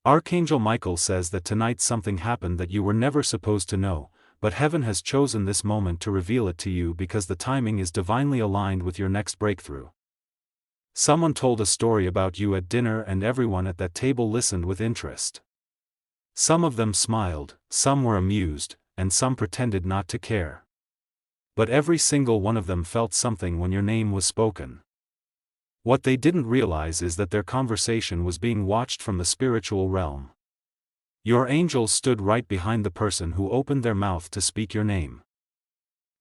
Archangel Michael says that tonight something happened that you were never supposed to know, but heaven has chosen this moment to reveal it to you because the timing is divinely aligned with your next breakthrough. Someone told a story about you at dinner and everyone at that table listened with interest. Some of them smiled, some were amused, and some pretended not to care. But every single one of them felt something when your name was spoken. What they didn't realize is that their conversation was being watched from the spiritual realm. Your angels stood right behind the person who opened their mouth to speak your name.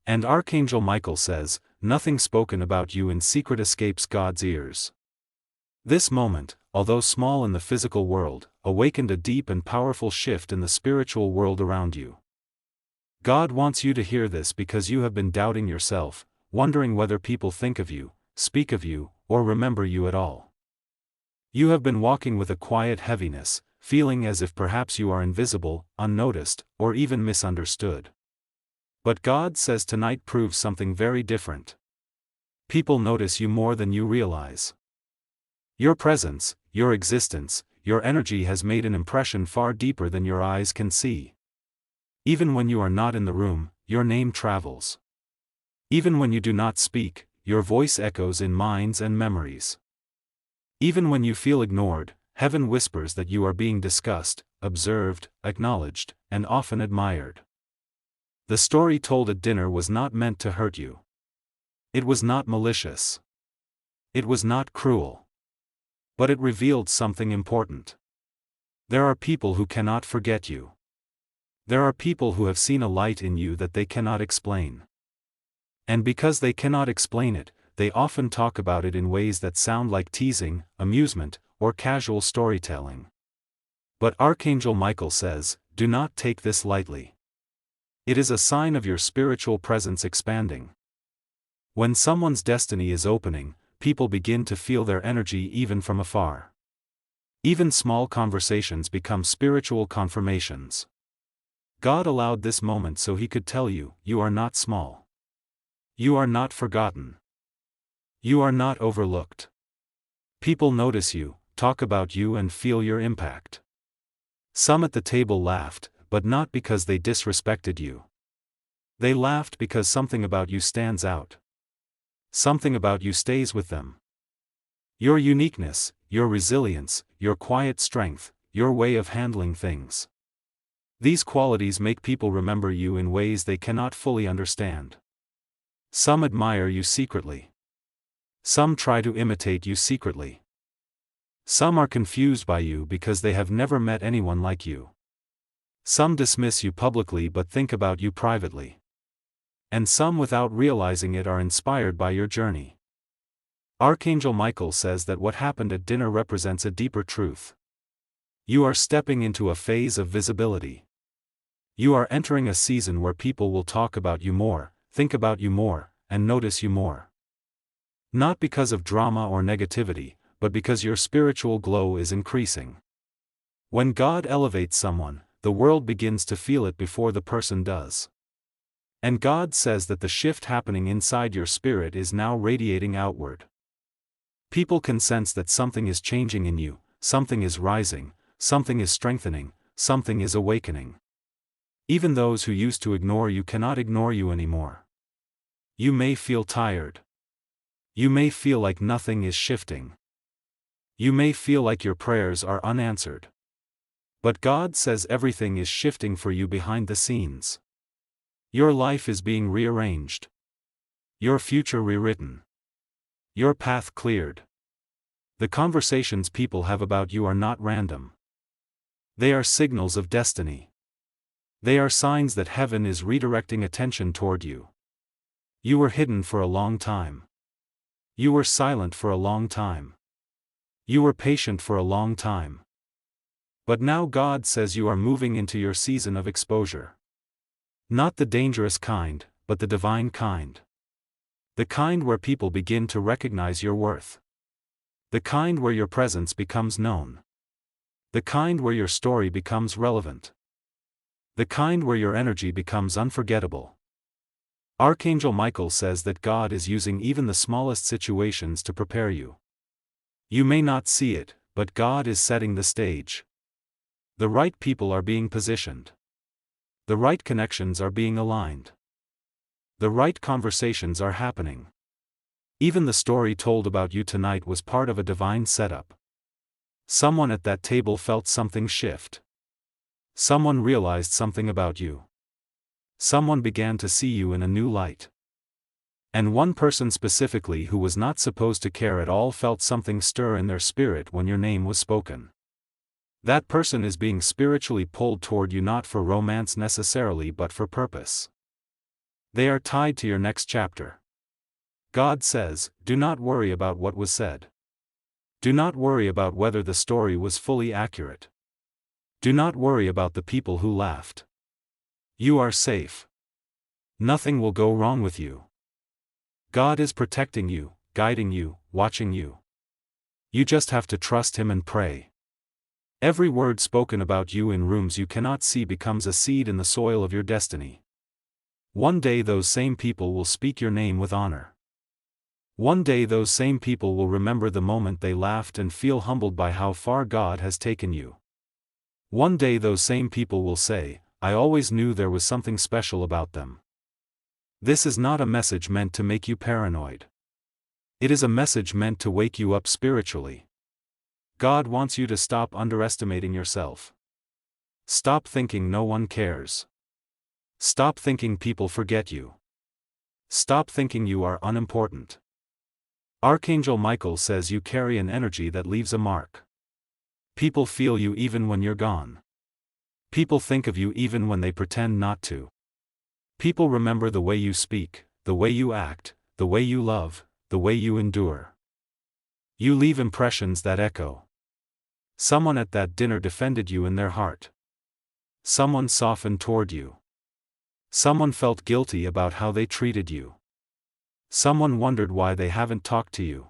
And Archangel Michael says, nothing spoken about you in secret escapes God's ears. This moment, although small in the physical world, awakened a deep and powerful shift in the spiritual world around you. God wants you to hear this because you have been doubting yourself, wondering whether people think of you, speak of you, or remember you at all. You have been walking with a quiet heaviness, feeling as if perhaps you are invisible, unnoticed, or even misunderstood. But God says tonight proves something very different. People notice you more than you realize. Your presence, your existence, your energy has made an impression far deeper than your eyes can see. Even when you are not in the room, your name travels. Even when you do not speak, your voice echoes in minds and memories. Even when you feel ignored, heaven whispers that you are being discussed, observed, acknowledged, and often admired. The story told at dinner was not meant to hurt you. It was not malicious. It was not cruel. But it revealed something important. There are people who cannot forget you. There are people who have seen a light in you that they cannot explain. And because they cannot explain it, they often talk about it in ways that sound like teasing, amusement, or casual storytelling. But Archangel Michael says, do not take this lightly. It is a sign of your spiritual presence expanding. When someone's destiny is opening, people begin to feel their energy even from afar. Even small conversations become spiritual confirmations. God allowed this moment so He could tell you, you are not small. You are not forgotten. You are not overlooked. People notice you, talk about you and feel your impact. Some at the table laughed, but not because they disrespected you. They laughed because something about you stands out. Something about you stays with them. Your uniqueness, your resilience, your quiet strength, your way of handling things. These qualities make people remember you in ways they cannot fully understand. Some admire you secretly. Some try to imitate you secretly. Some are confused by you because they have never met anyone like you. Some dismiss you publicly but think about you privately. And some without realizing it are inspired by your journey. Archangel Michael says that what happened at dinner represents a deeper truth. You are stepping into a phase of visibility. You are entering a season where people will talk about you more, think about you more, and notice you more. Not because of drama or negativity, but because your spiritual glow is increasing. When God elevates someone, the world begins to feel it before the person does. And God says that the shift happening inside your spirit is now radiating outward. People can sense that something is changing in you, something is rising, something is strengthening, something is awakening. Even those who used to ignore you cannot ignore you anymore. You may feel tired. You may feel like nothing is shifting. You may feel like your prayers are unanswered. But God says everything is shifting for you behind the scenes. Your life is being rearranged. Your future rewritten. Your path cleared. The conversations people have about you are not random. They are signals of destiny. They are signs that heaven is redirecting attention toward you. You were hidden for a long time. You were silent for a long time. You were patient for a long time. But now God says you are moving into your season of exposure. Not the dangerous kind, but the divine kind. The kind where people begin to recognize your worth. The kind where your presence becomes known. The kind where your story becomes relevant. The kind where your energy becomes unforgettable. Archangel Michael says that God is using even the smallest situations to prepare you. You may not see it, but God is setting the stage. The right people are being positioned. The right connections are being aligned. The right conversations are happening. Even the story told about you tonight was part of a divine setup. Someone at that table felt something shift. Someone realized something about you. Someone began to see you in a new light. And one person specifically who was not supposed to care at all felt something stir in their spirit when your name was spoken. That person is being spiritually pulled toward you, not for romance necessarily but for purpose. They are tied to your next chapter. God says, do not worry about what was said. Do not worry about whether the story was fully accurate. Do not worry about the people who laughed. You are safe. Nothing will go wrong with you. God is protecting you, guiding you, watching you. You just have to trust Him and pray. Every word spoken about you in rooms you cannot see becomes a seed in the soil of your destiny. One day those same people will speak your name with honor. One day those same people will remember the moment they laughed and feel humbled by how far God has taken you. One day those same people will say, I always knew there was something special about them. This is not a message meant to make you paranoid. It is a message meant to wake you up spiritually. God wants you to stop underestimating yourself. Stop thinking no one cares. Stop thinking people forget you. Stop thinking you are unimportant. Archangel Michael says you carry an energy that leaves a mark. People feel you even when you're gone. People think of you even when they pretend not to. People remember the way you speak, the way you act, the way you love, the way you endure. You leave impressions that echo. Someone at that dinner defended you in their heart. Someone softened toward you. Someone felt guilty about how they treated you. Someone wondered why they haven't talked to you.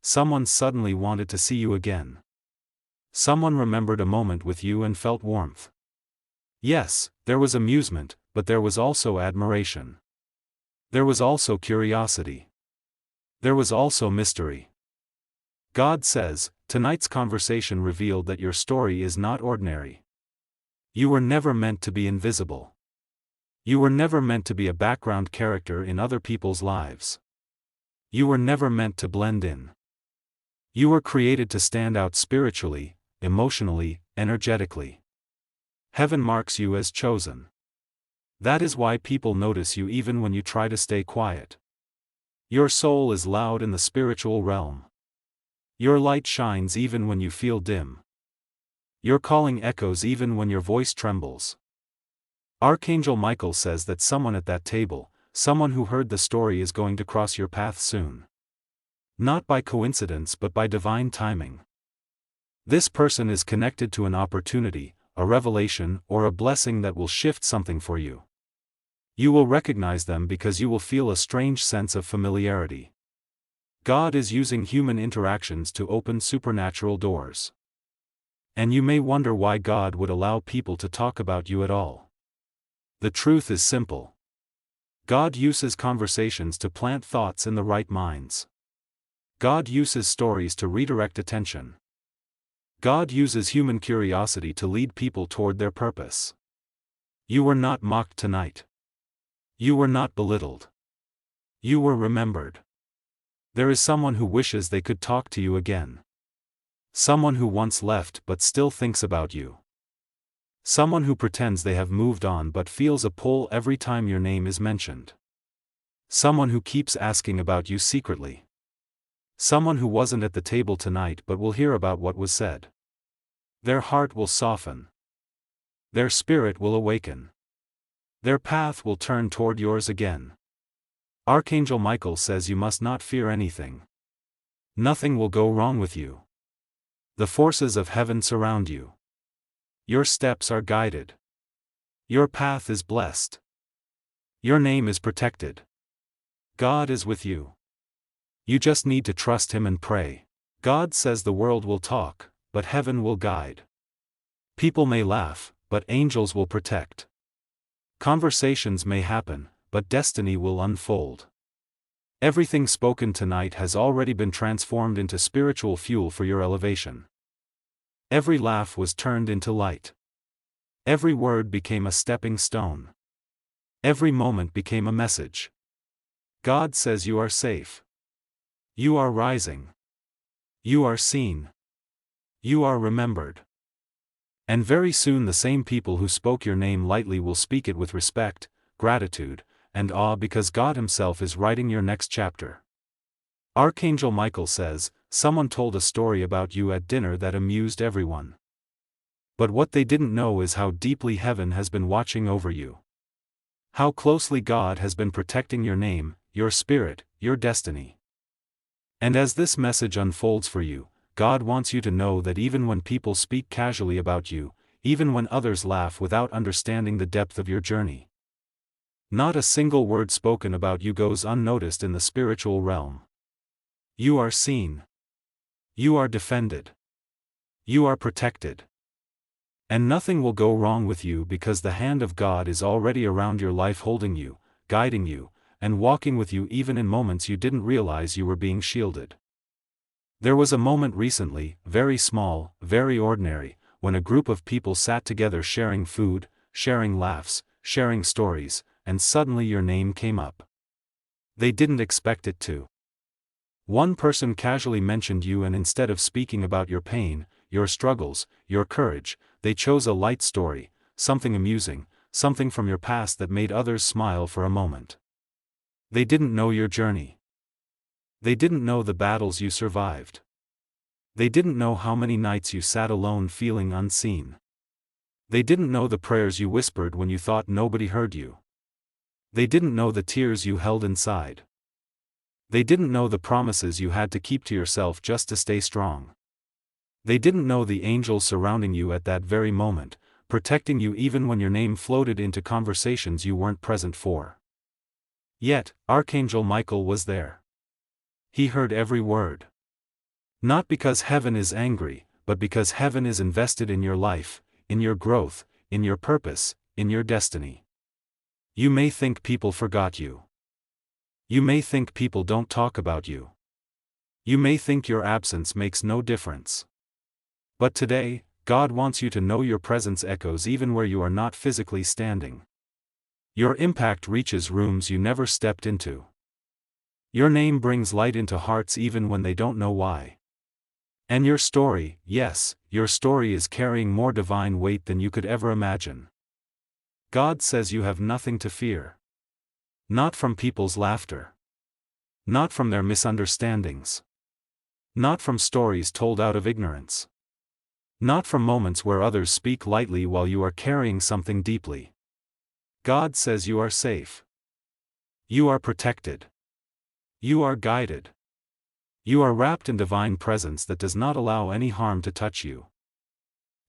Someone suddenly wanted to see you again. Someone remembered a moment with you and felt warmth. Yes, there was amusement, but there was also admiration. There was also curiosity. There was also mystery. God says, tonight's conversation revealed that your story is not ordinary. You were never meant to be invisible. You were never meant to be a background character in other people's lives. You were never meant to blend in. You were created to stand out spiritually, emotionally, energetically. Heaven marks you as chosen. That is why people notice you even when you try to stay quiet. Your soul is loud in the spiritual realm. Your light shines even when you feel dim. Your calling echoes even when your voice trembles. Archangel Michael says that someone at that table, someone who heard the story, is going to cross your path soon. Not by coincidence but by divine timing. This person is connected to an opportunity, a revelation, or a blessing that will shift something for you. You will recognize them because you will feel a strange sense of familiarity. God is using human interactions to open supernatural doors. And you may wonder why God would allow people to talk about you at all. The truth is simple. God uses conversations to plant thoughts in the right minds. God uses stories to redirect attention. God uses human curiosity to lead people toward their purpose. You were not mocked tonight. You were not belittled. You were remembered. There is someone who wishes they could talk to you again. Someone who once left but still thinks about you. Someone who pretends they have moved on but feels a pull every time your name is mentioned. Someone who keeps asking about you secretly. Someone who wasn't at the table tonight but will hear about what was said. Their heart will soften. Their spirit will awaken. Their path will turn toward yours again. Archangel Michael says you must not fear anything. Nothing will go wrong with you. The forces of heaven surround you. Your steps are guided. Your path is blessed. Your name is protected. God is with you. You just need to trust Him and pray. God says the world will talk, but heaven will guide. People may laugh, but angels will protect. Conversations may happen, but destiny will unfold. Everything spoken tonight has already been transformed into spiritual fuel for your elevation. Every laugh was turned into light. Every word became a stepping stone. Every moment became a message. God says you are safe. You are rising. You are seen. You are remembered. And very soon the same people who spoke your name lightly will speak it with respect, gratitude, and awe, because God Himself is writing your next chapter. Archangel Michael says, someone told a story about you at dinner that amused everyone. But what they didn't know is how deeply heaven has been watching over you. How closely God has been protecting your name, your spirit, your destiny. And as this message unfolds for you, God wants you to know that even when people speak casually about you, even when others laugh without understanding the depth of your journey, not a single word spoken about you goes unnoticed in the spiritual realm. You are seen. You are defended. You are protected. And nothing will go wrong with you, because the hand of God is already around your life, holding you, guiding you, and walking with you even in moments you didn't realize you were being shielded. There was a moment recently, very small, very ordinary, when a group of people sat together sharing food, sharing laughs, sharing stories, and suddenly your name came up. They didn't expect it to. One person casually mentioned you, and instead of speaking about your pain, your struggles, your courage, they chose a light story, something amusing, something from your past that made others smile for a moment. They didn't know your journey. They didn't know the battles you survived. They didn't know how many nights you sat alone feeling unseen. They didn't know the prayers you whispered when you thought nobody heard you. They didn't know the tears you held inside. They didn't know the promises you had to keep to yourself just to stay strong. They didn't know the angels surrounding you at that very moment, protecting you even when your name floated into conversations you weren't present for. Yet, Archangel Michael was there. He heard every word. Not because heaven is angry, but because heaven is invested in your life, in your growth, in your purpose, in your destiny. You may think people forgot you. You may think people don't talk about you. You may think your absence makes no difference. But today, God wants you to know your presence echoes even where you are not physically standing. Your impact reaches rooms you never stepped into. Your name brings light into hearts even when they don't know why. And your story, yes, your story is carrying more divine weight than you could ever imagine. God says you have nothing to fear. Not from people's laughter. Not from their misunderstandings. Not from stories told out of ignorance. Not from moments where others speak lightly while you are carrying something deeply. God says you are safe. You are protected. You are guided. You are wrapped in divine presence that does not allow any harm to touch you.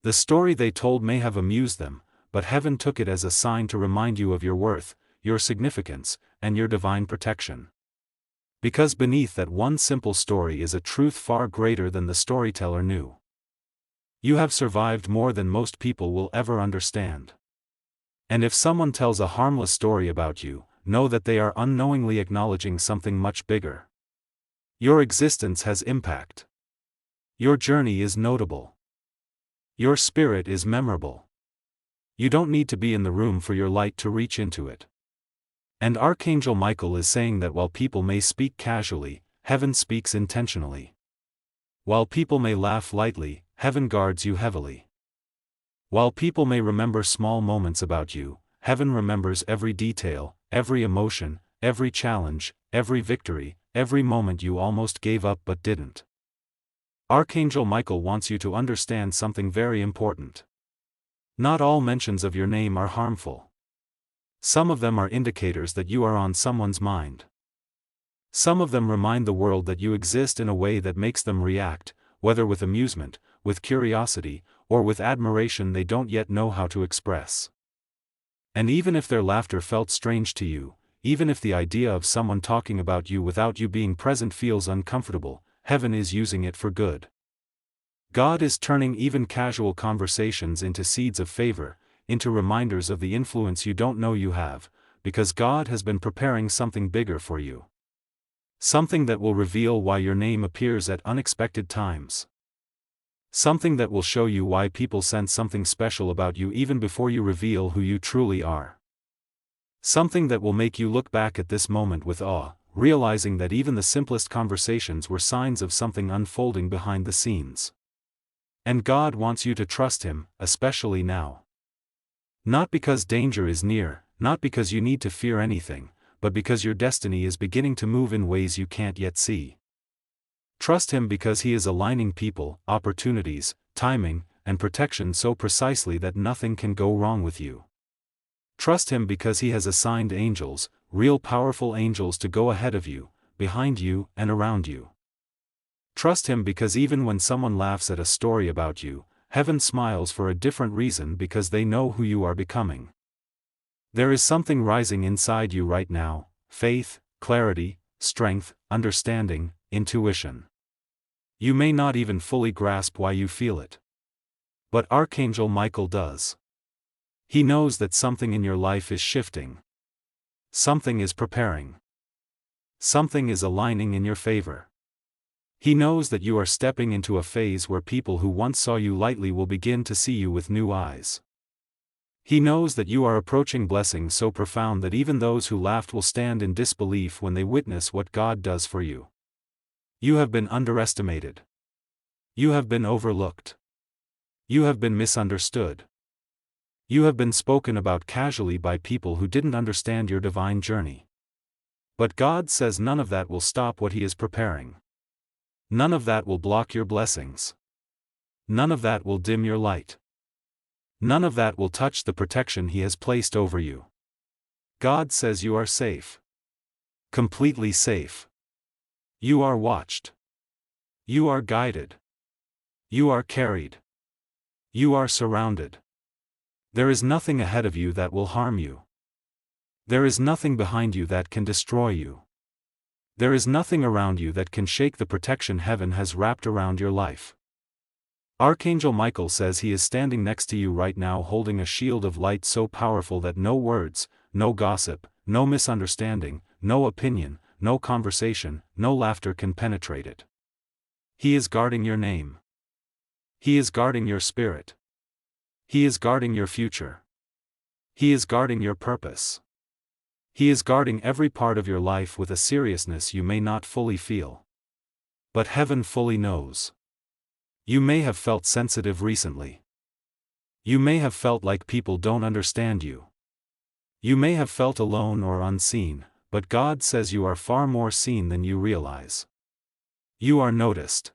The story they told may have amused them, but heaven took it as a sign to remind you of your worth, your significance, and your divine protection. Because beneath that one simple story is a truth far greater than the storyteller knew. You have survived more than most people will ever understand. And if someone tells a harmless story about you, know that they are unknowingly acknowledging something much bigger. Your existence has impact. Your journey is notable. Your spirit is memorable. You don't need to be in the room for your light to reach into it. And Archangel Michael is saying that while people may speak casually, heaven speaks intentionally. While people may laugh lightly, heaven guards you heavily. While people may remember small moments about you, heaven remembers every detail, every emotion, every challenge, every victory, every moment you almost gave up but didn't. Archangel Michael wants you to understand something very important. Not all mentions of your name are harmful. Some of them are indicators that you are on someone's mind. Some of them remind the world that you exist in a way that makes them react, whether with amusement, with curiosity, or with admiration they don't yet know how to express. And even if their laughter felt strange to you, even if the idea of someone talking about you without you being present feels uncomfortable, heaven is using it for good. God is turning even casual conversations into seeds of favor, into reminders of the influence you don't know you have, because God has been preparing something bigger for you. Something that will reveal why your name appears at unexpected times. Something that will show you why people sense something special about you even before you reveal who you truly are. Something that will make you look back at this moment with awe, realizing that even the simplest conversations were signs of something unfolding behind the scenes. And God wants you to trust Him, especially now. Not because danger is near, not because you need to fear anything, but because your destiny is beginning to move in ways you can't yet see. Trust Him because He is aligning people, opportunities, timing, and protection so precisely that nothing can go wrong with you. Trust Him because He has assigned angels, real powerful angels to go ahead of you, behind you, and around you. Trust Him because even when someone laughs at a story about you, heaven smiles for a different reason because they know who you are becoming. There is something rising inside you right now: faith, clarity, strength, understanding, intuition. You may not even fully grasp why you feel it. But Archangel Michael does. He knows that something in your life is shifting. Something is preparing. Something is aligning in your favor. He knows that you are stepping into a phase where people who once saw you lightly will begin to see you with new eyes. He knows that you are approaching blessings so profound that even those who laughed will stand in disbelief when they witness what God does for you. You have been underestimated. You have been overlooked. You have been misunderstood. You have been spoken about casually by people who didn't understand your divine journey. But God says none of that will stop what He is preparing. None of that will block your blessings. None of that will dim your light. None of that will touch the protection He has placed over you. God says you are safe. Completely safe. You are watched. You are guided. You are carried. You are surrounded. There is nothing ahead of you that will harm you. There is nothing behind you that can destroy you. There is nothing around you that can shake the protection heaven has wrapped around your life. Archangel Michael says he is standing next to you right now holding a shield of light so powerful that no words, no gossip, no misunderstanding, no opinion, no conversation, no laughter can penetrate it. He is guarding your name. He is guarding your spirit. He is guarding your future. He is guarding your purpose. He is guarding every part of your life with a seriousness you may not fully feel. But heaven fully knows. You may have felt sensitive recently. You may have felt like people don't understand you. You may have felt alone or unseen, but God says you are far more seen than you realize. You are noticed.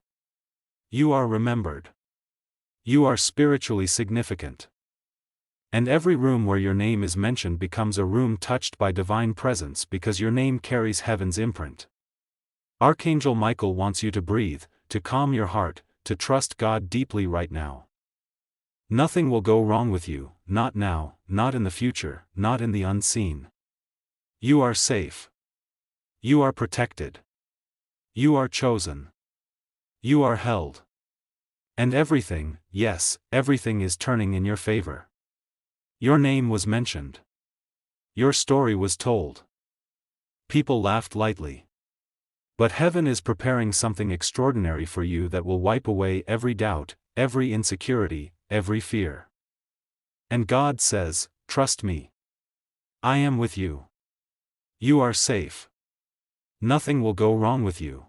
You are remembered. You are spiritually significant. And every room where your name is mentioned becomes a room touched by divine presence because your name carries heaven's imprint. Archangel Michael wants you to breathe, to calm your heart, to trust God deeply right now. Nothing will go wrong with you, not now, not in the future, not in the unseen. You are safe. You are protected. You are chosen. You are held. And everything, yes, everything is turning in your favor. Your name was mentioned. Your story was told. People laughed lightly. But heaven is preparing something extraordinary for you that will wipe away every doubt, every insecurity, every fear. And God says, trust me. I am with you. You are safe. Nothing will go wrong with you.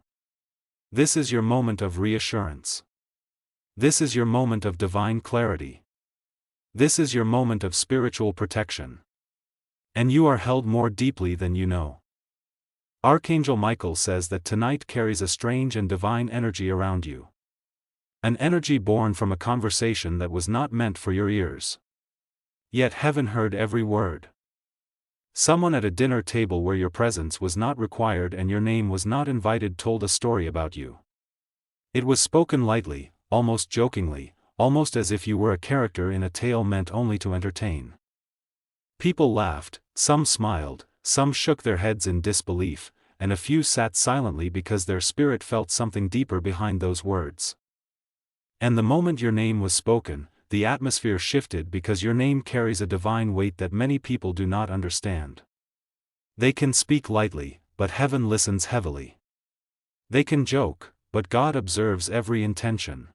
This is your moment of reassurance. This is your moment of divine clarity. This is your moment of spiritual protection. And you are held more deeply than you know. Archangel Michael says that tonight carries a strange and divine energy around you. An energy born from a conversation that was not meant for your ears. Yet heaven heard every word. Someone at a dinner table where your presence was not required and your name was not invited told a story about you. It was spoken lightly, almost jokingly, almost as if you were a character in a tale meant only to entertain. People laughed, some smiled, some shook their heads in disbelief, and a few sat silently because their spirit felt something deeper behind those words. And the moment your name was spoken, the atmosphere shifted because your name carries a divine weight that many people do not understand. They can speak lightly, but heaven listens heavily. They can joke, but God observes every intention.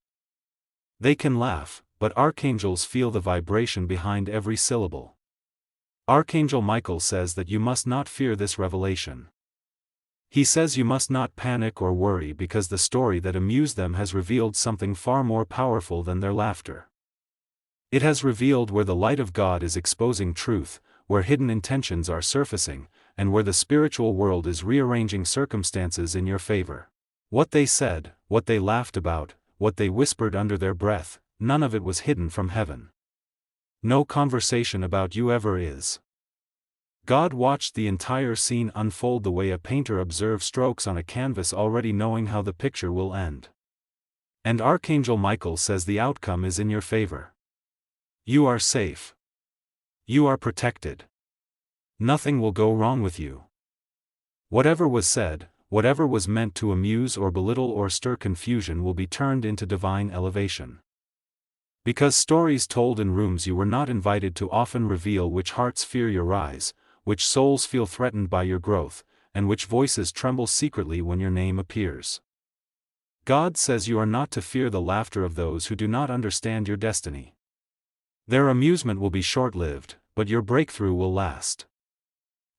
They can laugh, but archangels feel the vibration behind every syllable. Archangel Michael says that you must not fear this revelation. He says you must not panic or worry because the story that amused them has revealed something far more powerful than their laughter. It has revealed where the light of God is exposing truth, where hidden intentions are surfacing, and where the spiritual world is rearranging circumstances in your favor. What they said, what they laughed about, what they whispered under their breath, none of it was hidden from heaven. No conversation about you ever is. God watched the entire scene unfold the way a painter observes strokes on a canvas, already knowing how the picture will end. And Archangel Michael says the outcome is in your favor. You are safe. You are protected. Nothing will go wrong with you. Whatever was said, whatever was meant to amuse or belittle or stir confusion will be turned into divine elevation. Because stories told in rooms you were not invited to often reveal which hearts fear your rise, which souls feel threatened by your growth, and which voices tremble secretly when your name appears. God says you are not to fear the laughter of those who do not understand your destiny. Their amusement will be short-lived, but your breakthrough will last.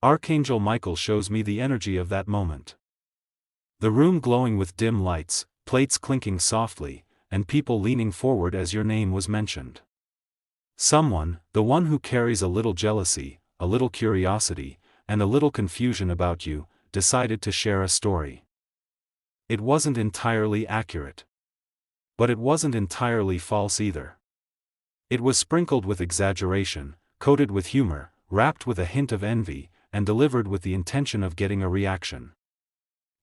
Archangel Michael shows me the energy of that moment. The room glowing with dim lights, plates clinking softly, and people leaning forward as your name was mentioned. Someone, the one who carries a little jealousy, a little curiosity, and a little confusion about you, decided to share a story. It wasn't entirely accurate. But it wasn't entirely false either. It was sprinkled with exaggeration, coated with humor, wrapped with a hint of envy, and delivered with the intention of getting a reaction.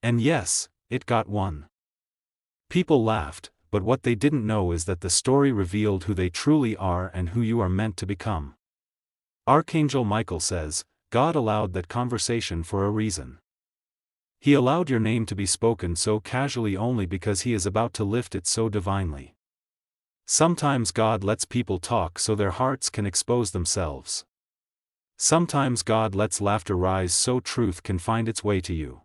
And yes, it got one. People laughed, but what they didn't know is that the story revealed who they truly are and who you are meant to become. Archangel Michael says, God allowed that conversation for a reason. He allowed your name to be spoken so casually only because he is about to lift it so divinely. Sometimes God lets people talk so their hearts can expose themselves. Sometimes God lets laughter rise so truth can find its way to you.